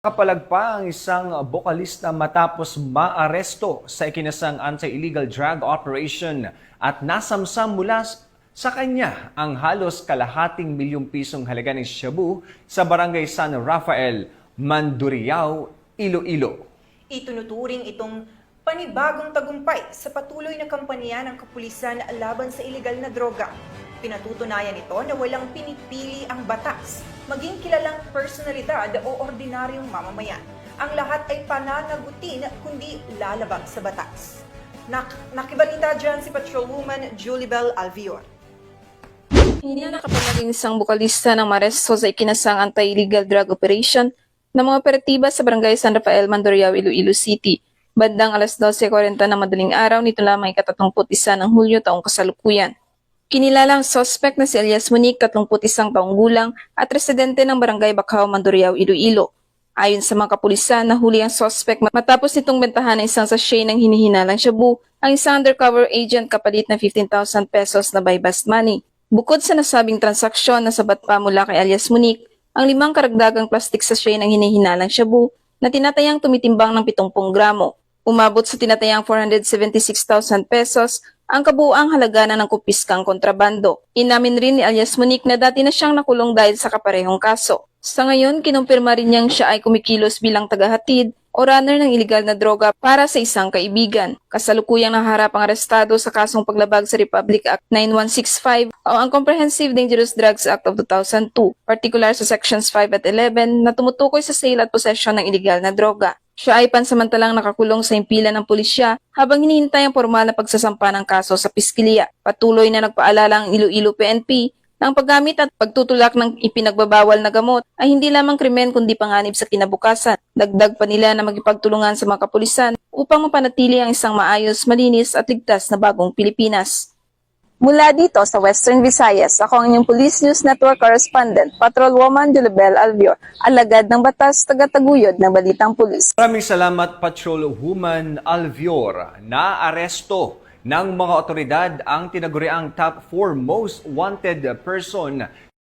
Kapalag pa ang isang bokalista matapos maaresto sa ikinasang anti-illegal drug operation at nasamsam mula sa kanya ang halos kalahating milyong pisong halaga ng shabu sa barangay San Rafael, Mandurriao, Iloilo. Itunuturing itong panibagong tagumpay sa patuloy na kampanya ng kapulisan laban sa iligal na droga. Pinatutunayan ito na walang pinipili ang batas, maging kilalang personalidad o ordinaryong mamamayan. Ang lahat ay pananagutin kundi lalabag sa batas. Nakibalita dyan si Patrolwoman Julibel Alvior. Hindi na naging isang bukalista ng maresto sa ikinasang anti-illegal drug operation ng mga operatiba sa barangay San Rafael, Mandurriao, Iloilo City. Bandang alas 12:40 ng madaling araw nito lamang ika-31 ng Hulyo taong kasalukuyan. Kinilalang suspect na si Elias Monique, 31 taong gulang at residente ng barangay Bacao, Mandurriao, Iloilo. Ayon sa mga kapulisan, nahuli ang suspect matapos nitong bentahan ng isang sachet ng hinihinalang shabu ang isang undercover agent kapalit ng 15,000 pesos na buy bust money. Bukod sa nasabing transaksyon na sabat pa mula kay Elias Monique, ang 5 karagdagang plastic sachet ng hinihinalang shabu na tinatayang tumitimbang ng 70 gramo. Umabot sa tinatayang 476,000 pesos ang kabuuang halaga na ng kumpiskang kontrabando. Inamin rin ni Elias Monique na dati na siyang nakulong dahil sa kaparehong kaso. Sa ngayon, kinumpirma rin niyang siya ay kumikilos bilang tagahatid o runner ng iligal na droga para sa isang kaibigan. Kasalukuyang naharap ang arestado sa kasong paglabag sa Republic Act 9165 o ang Comprehensive Dangerous Drugs Act of 2002, particular sa Sections 5 at 11 na tumutukoy sa sale at possession ng iligal na droga. Siya ay pansamantalang nakakulong sa impilan ng pulisya habang hinihintay ang formal na pagsasampa ng kaso sa piskiliya. Patuloy na nagpaalala ang Iloilo PNP na ang paggamit at pagtutulak ng ipinagbabawal na gamot ay hindi lamang krimen kundi panganib sa kinabukasan. Dagdag pa nila na magipagtulungan sa mga kapulisan upang mapanatili ang isang maayos, malinis at ligtas na bagong Pilipinas. Mula dito sa Western Visayas, ako ang inyong Police News Network Correspondent, Patrolwoman Julibel Alvior, alagad ng batas, tagataguyod ng balitang pulis. Maraming salamat, Patrolwoman Alvior. Naaresto ng mga otoridad ang tinaguriang top 4 most wanted person